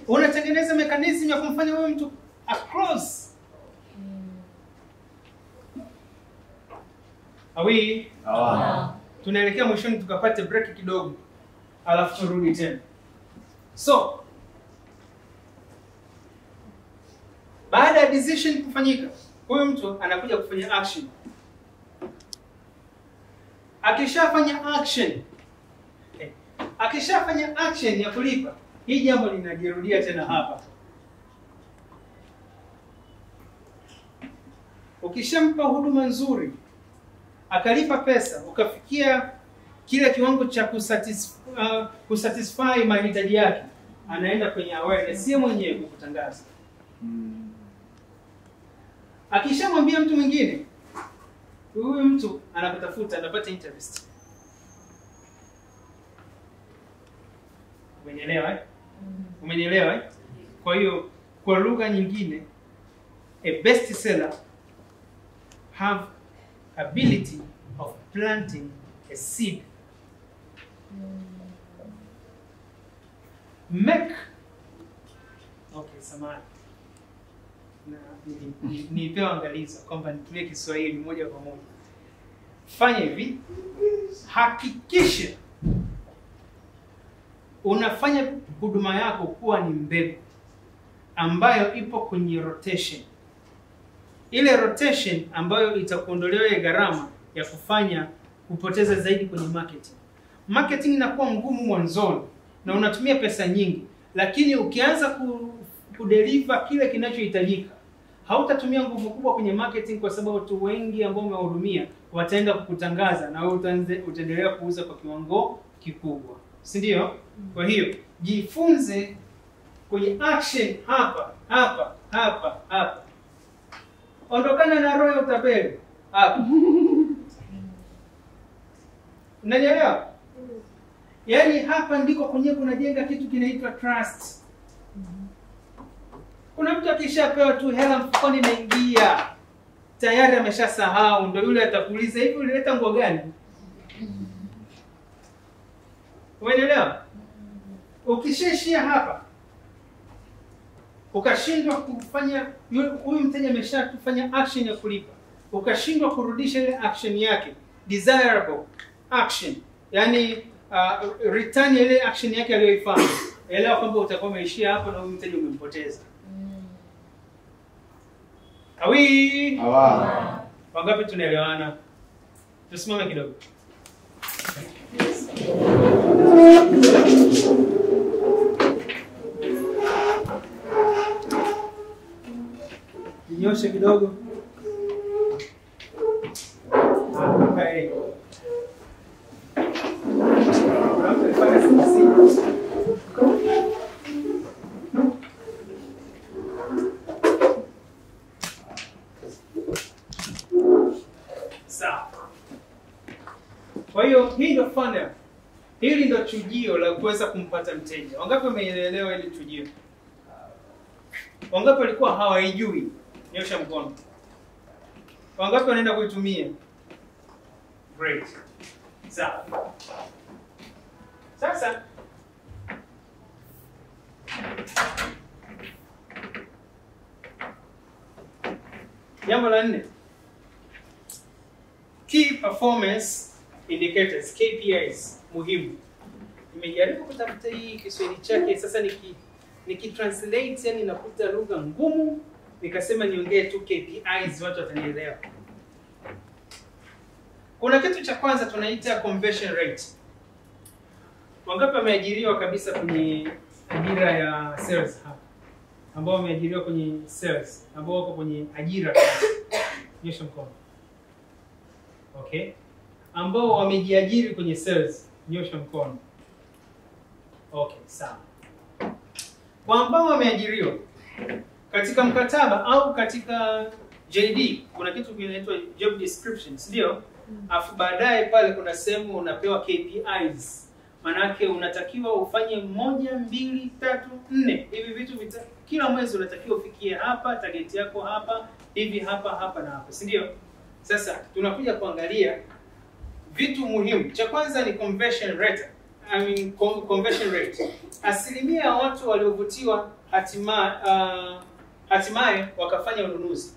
Unatengeneza mechanism ya kumfanya wewe mtu across. Awi? Tunaelekea mwishoni, tukapate break kidogo. Alafu turudi tena. So, baada ya decision kufanyika, huyo mtu anakuja kufanya action. Akishafanya action ya kulipa, hii jambo linajirudia tena hapa. Ukishampa huduma nzuri, akalipa pesa, ukafikia kile kiwango cha kusatisfy mahitaji yake, anaenda kwenye awareness, si mwenyewe kukutangaza. Akishamwambia mtu mwingine, huyu mtu anakutafuta, anapata interest. Umenielewa eh? Kwa hiyo kwa lugha nyingine, a best seller have ability of planting a seed. Samahani. Nipewa angalizo kwamba nitumie Kiswahili moja kwa moja. Fanya hivi, hakikisha unafanya huduma yako kuwa ni mbegu ambayo ipo kwenye rotation. Ile rotation ambayo itakuondolea ile gharama ya kufanya kupoteza zaidi kwenye marketing. Marketing inakuwa ngumu mwanzoni na unatumia pesa nyingi, lakini ukianza kudeliver kile kinachohitajika, hautatumia nguvu kubwa kwenye marketing, kwa sababu watu wengi ambao umewahudumia wataenda kukutangaza na wewe utaendelea kuuza kwa kiwango kikubwa. Si ndio? Kwa hiyo jifunze kwenye action hapa. Ondokana na roho ya utapeli hapa. Unanielewa? Yaani hapa ndiko kwenye kunajenga kitu kinaitwa trust. Kuna mtu akishapewa tu hela mfukoni inaingia, tayari ameshasahau, ndio yule atakuuliza hivi ulileta nguo gani? Umeelewa? Ukishashia hapa, ukashindwa kufanya, huyu mteja ameshafanya action ya kulipa, ukashindwa kurudisha ile action yake, desirable action, yani return ile action yake aliyoifanya, elewa kwamba utakuwa umeishia hapo na huyu mteja umempoteza. Awi? Awa. Wangapi tunaelewana? Tusimame kidogo. Nyoshe kidogo. Okay. Kwa hiyo hii ndio funnel. Hili ndio chujio la kuweza kumpata mteja. Wangapi wameelewa hili chujio? Wangapi walikuwa hawaijui? Nyosha mkono. Wangapi wanaenda kuitumia? Great. Sawa. Sasa jambo la 4. Key performance indicators, KPIs muhimu. Nimejaribu kutafuta hii Kiswahili chake, sasa nikitranslate yani nakuta lugha ngumu, nikasema niongee tu KPIs watu watanielewa. Kuna kitu cha kwanza tunaita conversion rate. Wangapi wameajiriwa kabisa kwenye ajira ya sales hapa? Ambao wameajiriwa kwenye sales, ambao wako kwenye ajira kabisa. Nyosha mkono. Okay. Ambao wamejiajiri kwenye sales, nyosha mkono. Okay, sawa. Kwa ambao wameajiriwa katika mkataba au katika JD kuna kitu kinaitwa job description, ndio? Afu baadaye pale kuna sehemu unapewa KPIs. Manake unatakiwa ufanye 1, 2, 3, 4. Hivi vitu kila mwezi unatakiwa ufikie hapa, target yako hapa, hivi hapa, hapa na hapa, si ndio? Sasa tunakuja kuangalia vitu muhimu. Cha kwanza ni conversion rate. Conversion rate. Asilimia ya watu waliovutiwa hatimaye wakafanya ununuzi.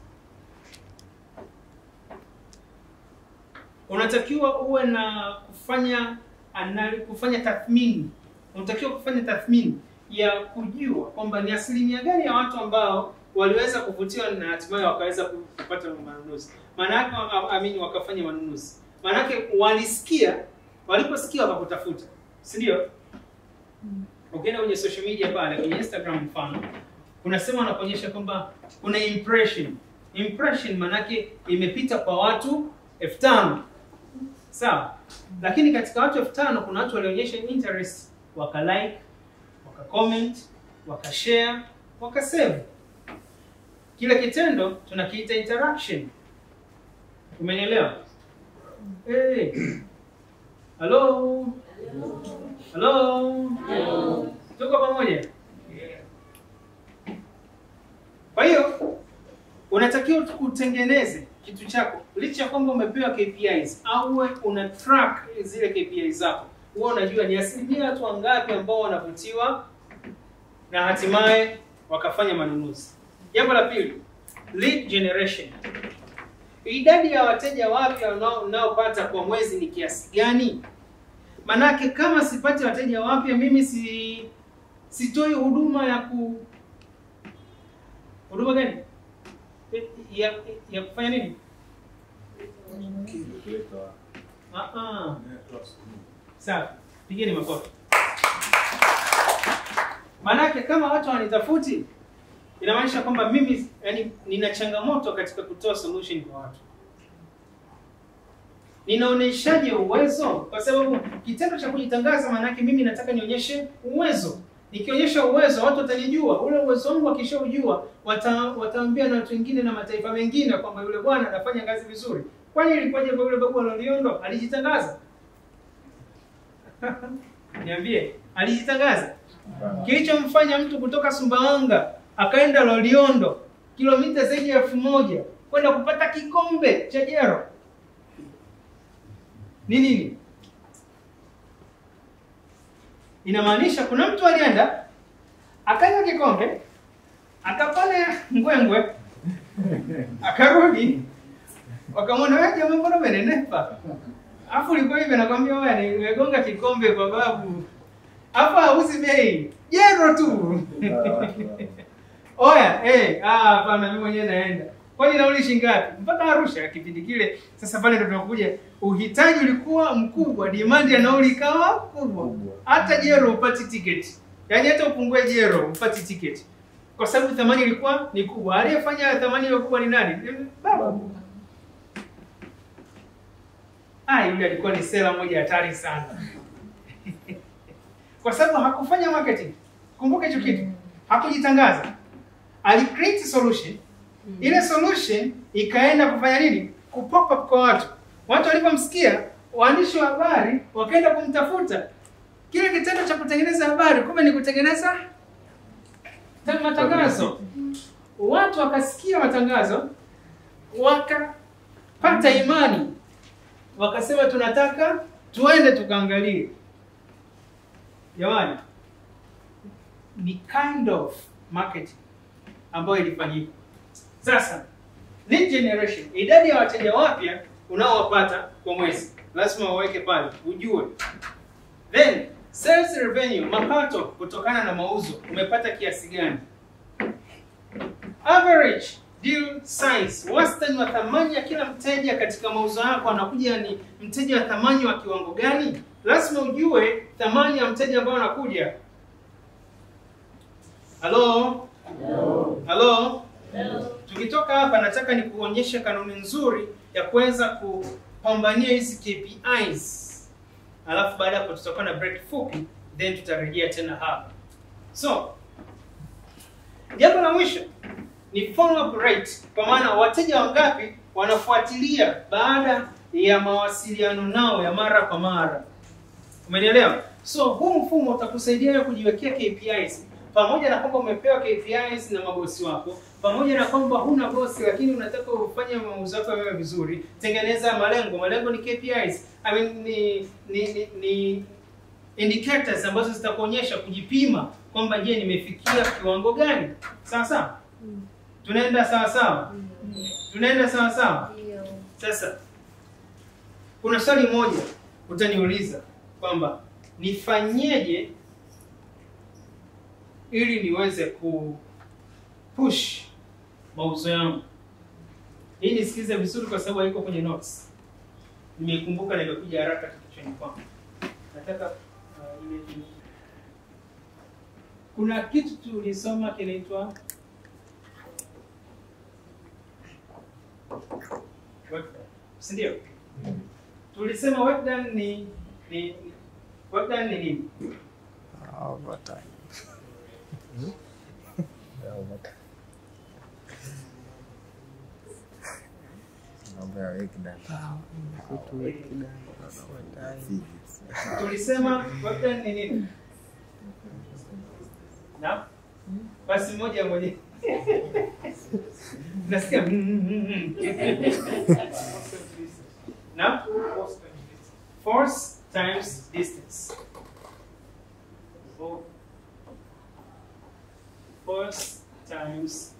Unatakiwa uwe na kufanya tathmini. Unatakiwa kufanya tathmini ya kujua kwamba ni asilimia gani ya watu ambao waliweza kuvutiwa na hatimaye wakaweza kupata manunuzi. Maana yake wakafanya manunuzi. Maana yake waliposikia wakakutafuta. Si ndio? Ukienda kwenye social media pale, kwenye Instagram mfano, unasema unakuonyesha kwamba kuna impression. Impression maana yake imepita kwa watu 5,000. Sawa? Lakini katika watu 5,000 kuna watu walionyesha interest, waka-like, waka-comment, waka-share, waka-save. Kile kitendo tunakiita interaction. Umenielewa? Hey. Hello. Hello. Hello. Tuko pamoja? Kwa hiyo unatakiwa kutengeneze kitu chako licha kwamba umepewa KPIs au una track zile KPIs zako. Wewe unajua ni asilimia watu wangapi ambao wanavutiwa na hatimaye wakafanya manunuzi. Jambo la pili, lead generation. Idadi ya wateja wapya unaopata kwa mwezi ni kiasi gani? Manake kama sipati wateja wapya mimi sitoi huduma huduma gani? Ya kufanya nini? Sawa, pigeni makofi. Manake kama watu wanitafuti inamaanisha kwamba mimi nina changamoto katika kutoa solution kwa watu. Ninaoneshaje uwezo? Kwa sababu kitendo cha kujitangaza maana yake mimi nataka nionyeshe uwezo. Nikionyesha uwezo watu watanijua. Ule uwezo wangu wakishaujua wataambia na watu wengine na mataifa mengine kwamba yule bwana anafanya kazi vizuri. Kwani ilikuwaje kwa yule babu wa Loliondo alijitangaza? Niambie, alijitangaza? Kilichomfanya mtu kutoka Sumbawanga akaenda Loliondo kilomita zaidi ya 1,000 kwenda kupata kikombe cha jero nini? Inamaanisha kuna mtu alienda akanywa kikombe akapana ngwengwe akarudi wakamwona wewe jamaa mbona umenenepa? Afu ulikuwa hivi nakwambia wewe nimegonga kikombe kwa babu. Hapa hauzi bei. Jero tu. Oya, hapana mimi mwenyewe naenda. Kwani nauli shilingi ngapi? Mpaka Arusha kipindi kile. Sasa pale ndo tunakuja uhitaji ulikuwa mkubwa, demand ya nauli ikawa kubwa. Hata jero upati tiketi. Yaani hata upungue jero upati tiketi. Kwa sababu thamani ilikuwa ni kubwa. Aliyefanya thamani ile kubwa ni nani? Babu. Yule alikuwa ni sela moja hatari sana. Kwa sababu hakufanya marketing. Kumbuka hicho kitu. Hakujitangaza. Ali-create solution. Ile solution ikaenda kufanya nini? Kupop up kwa watu. Watu walipomsikia waandishi wa habari wakaenda kumtafuta. Kile kitendo cha kutengeneza habari kumbe ni kutengeneza matangazo. Watu wakasikia matangazo, wakapata imani, wakasema tunataka tuende tukaangalie. Jamani, ni kind of marketing ambayo ilifanyika. Sasa lead generation, idadi ya wateja wapya unaowapata kwa mwezi lazima uweke pale ujue. Then sales revenue, mapato kutokana na mauzo, umepata kiasi gani? Average deal size, wastani wa thamani ya kila mteja katika mauzo yako anakuja ni mteja wa thamani wa kiwango gani? Lazima ujue thamani ya mteja ambaye anakuja. Hello? Hello? Tukitoka hapa nataka nikuonyeshe kanuni nzuri ya kuweza kupambania hizi KPIs. Alafu baada hapo tutakuwa na break fupi, then tutarejea tena hapa. So, jambo la mwisho ni follow up rate, kwa maana wateja wangapi wanafuatilia baada ya mawasiliano nao ya mara kwa mara. Umenielewa? So, huu mfumo utakusaidia kujiwekea KPIs. Pamoja na kwamba umepewa KPIs na mabosi wako, pamoja na kwamba huna bosi lakini unataka ufanye mauzo yako yawe vizuri, tengeneza malengo. Malengo ni KPIs. I mean ni indicators ambazo zitakuonyesha kujipima kwamba je, nimefikia kiwango gani? Sawa sawa? Tunaenda sawa sawa? Tunaenda sawa sawa? Sasa kuna swali moja utaniuliza kwamba nifanyeje ili niweze push mauzo yangu. Hii nisikize vizuri kwa sababu haiko kwenye notes. Nimekumbuka na imekuja haraka kichwani kwangu. Nataka kuna kitu tulisoma kinaitwa work done. Si ndio? Tulisema work done ni work done ni nini? Overtime. Tulisema work done ni nini? Na? Basi moja. Nasikia na? Force times distance. Force times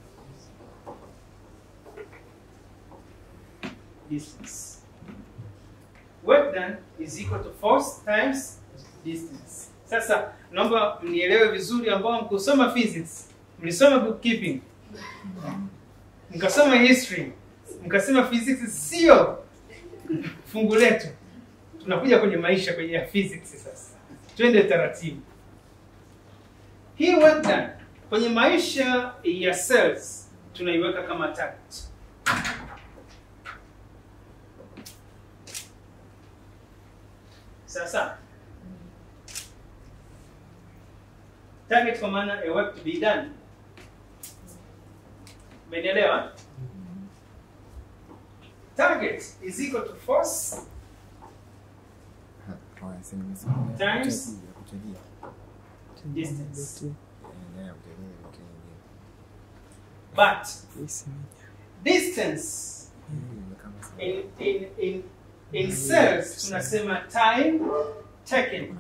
distance. Work done is equal to force times distance. Sasa naomba mnielewe vizuri ambao mkusoma physics, mlisoma bookkeeping, mkasoma history, mkasema physics sio fungu letu. Tunakuja kwenye maisha, kwenye physics sasa. Twende taratibu. Hii work done kwenye maisha ya sales tunaiweka kama target. Sasa target kwa maana a work to be done. Umeelewa? Target is equal to force times distance. But distance in sales tunasema time taken.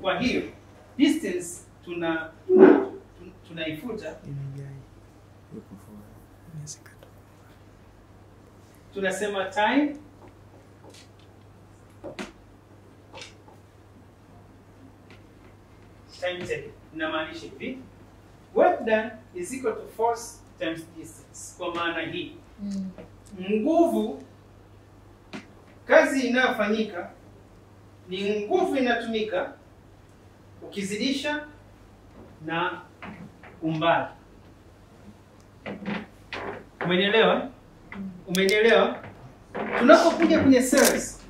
Kwa hiyo distance tunaifuta, tunasema time taken. Inamaanisha hivi, work done is equal to force times distance. Kwa maana hii nguvu, kazi inayofanyika ni nguvu inatumika ukizidisha na umbali. Umenielewa? Umenielewa? Tunapokuja kwenye sales,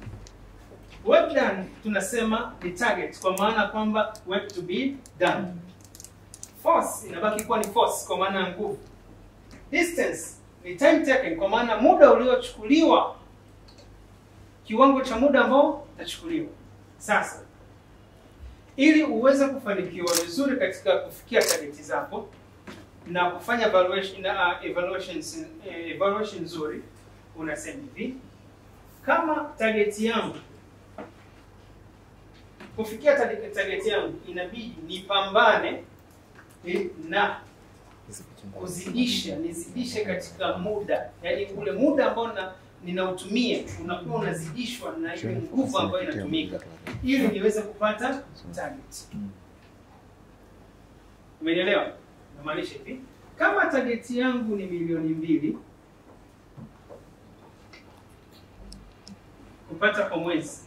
work done tunasema ni target, kwa maana kwamba work to be done. Force inabaki kuwa ni force, kwa maana ya nguvu. Distance ni time taken, kwa maana muda uliochukuliwa kiwango cha muda ambao utachukuliwa. Sasa ili uweze kufanikiwa vizuri katika kufikia target zako na kufanya evaluation nzuri, unasema hivi: kama target yangu kufikia target yangu inabidi nipambane na nizidishe katika muda, yaani ule muda ambao ninautumia unakuwa unazidishwa na ile nguvu ambayo inatumika ili niweze kupata target. Umeelewa? Namaanisha hivi, kama target yangu ni milioni 2 kupata kwa mwezi,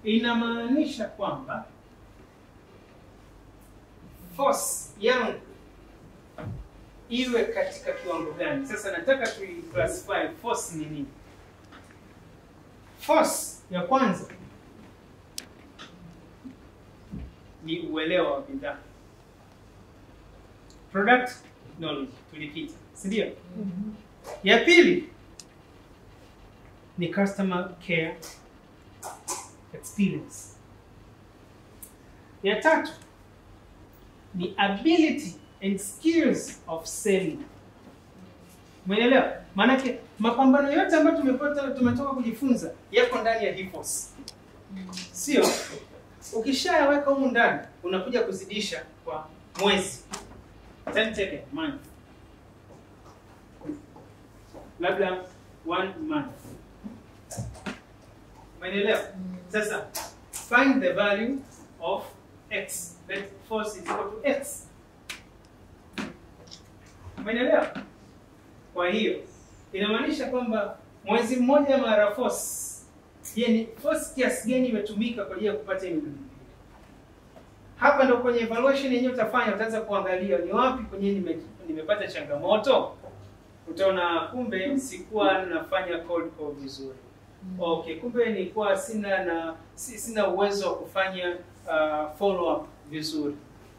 inamaanisha kwamba force yangu iwe katika kiwango gani? Sasa nataka classify force ni nini. Force ya kwanza ni uelewa wa bidhaa, product knowledge, tulipita, si ndio? Ya pili ni customer care experience. Ya tatu ni ability and skills of selling. Umeelewa? Maanake mapambano yote ambayo tumetoka kujifunza yako ndani ya hii force. Sio? Ukishayaweka humu ndani, unakuja kuzidisha kwa mwezi. 10 take a month. Labda 1 month. Umeelewa? Sasa find the value of x. Let force is equal to x. Umeelewa? Kwa hiyo inamaanisha kwamba mwezi mmoja mara force, yani force kiasi gani imetumika kwa ajili ya kupata milioni 2. Hapa ndio kwenye evaluation yenyewe utafanya, utaanza kuangalia ni wapi kwenye nimepata changamoto. Utaona kumbe sikuwa nafanya cold call vizuri. Okay, kumbe nilikuwa sina uwezo wa kufanya follow up vizuri.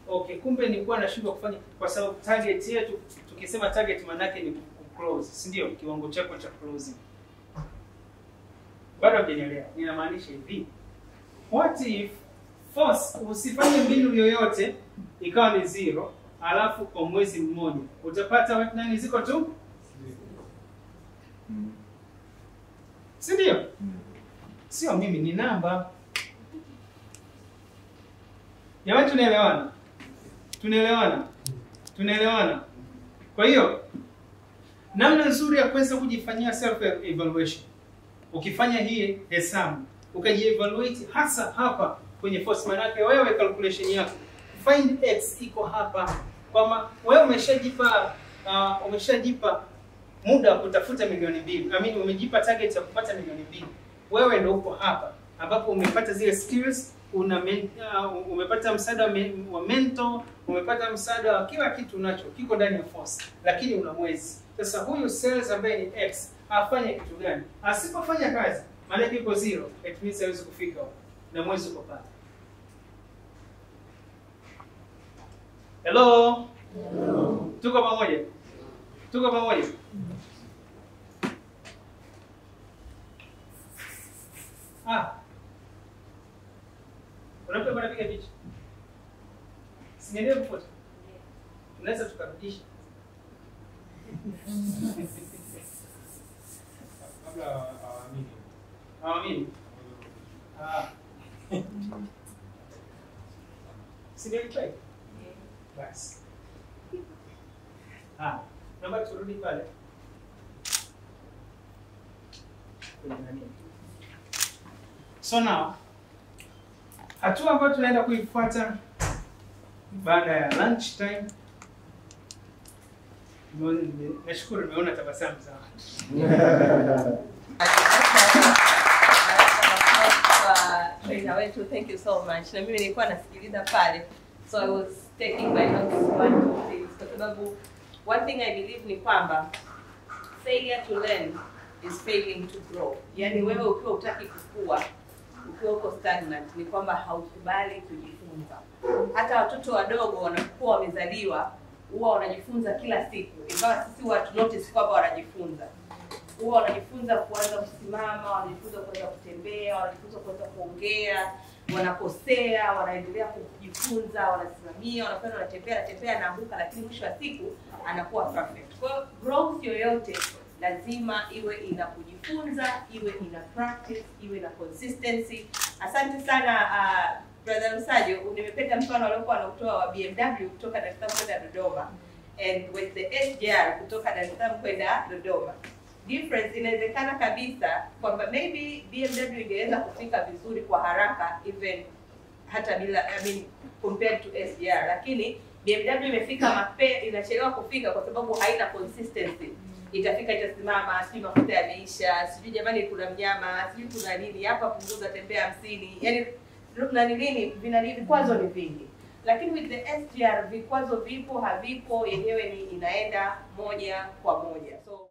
Okay, kumbe nilikuwa nashindwa kufanya kwa sababu target yetu, tukisema target maana yake ni close, si ndio? Kiwango chako cha closing. Bado hujanielewa. Ninamaanisha hivi. What if force usifanye mbinu yoyote ikawa ni 0, alafu kwa mwezi mmoja utapata nani ziko tu? Si ndio? Sio mimi, ni namba. Jamani, tunaelewana? Tunaelewana? Kwa hiyo namna nzuri ya kuweza kujifanyia self evaluation, ukifanya hii hesabu ukajievaluate hasa hapa kwenye force, maana yake wewe calculation yako find x iko hapa, kwamba wewe umeshajipa muda wa kutafuta milioni 2. Umejipa target ya kupata milioni 2. Wewe ndio uko hapa ambapo umepata zile skills, umepata msaada wa mentor, umepata msaada wa kila kitu unacho kiko ndani ya force, lakini una mwezi. Sasa huyu sales ambaye ni x afanye kitu gani? Asipofanya kazi maana yake iko 0, it means hawezi kufika huko na mwezi uko pale. Hello? Tuko pamoja? Unapiga picha. Sinielewi kufuata. Unaweza tukarudisha. Kabla Aamini. Sinielewi kweli? Basi. Naomba turudi pale. So now, hatua ambayo tunaenda kuifuata baada ya lunch time. Nashukuru nimeona tabasamu sana. Trainer wetu, thank you so much. Na mimi nilikuwa nasikiliza pale. So I was taking my notes one two things. Kwa sababu one thing I believe ni kwamba failure to learn is failing to grow. Yaani wewe ukiwa hutaki kukua, ukiwa uko stagnant, ni kwamba haukubali kujifunza. Hata watoto wadogo wanapokuwa wamezaliwa huwa wanajifunza kila siku. Ingawa sisi watu notice kwamba wanajifunza. huwa wanajifunza kuanza kusimama, wanajifunza kuanza kutembea, wanajifunza kuanza kuongea, wanakosea, wanaendelea kujifunza, wanasimamia, wanafanya, wanatembea, anaanguka, lakini mwisho wa siku anakuwa perfect. Kwa hiyo growth yoyote lazima iwe ina kujifunza, iwe ina practice, iwe na consistency. Asante sana Brother Lusajo, nimependa mfano aliokuwa anautoa wa BMW kutoka Dar es Salaam kwenda Dodoma and with the SGR kutoka Dar es Salaam kwenda Dodoma. Difference inawezekana kabisa kwamba maybe BMW ingeweza kufika vizuri kwa haraka even hata bila compared to SGR, lakini BMW imefika inachelewa kufika kwa sababu haina consistency. Itafika itasimama, sijui mafuta yameisha, sijui jamani kuna mnyama, sijui kuna nini, hapa punguza tembea 50. Yaani vikwazo ni vingi. Lakini with the SGR vikwazo vipo havipo, yenyewe ni inaenda moja kwa moja. So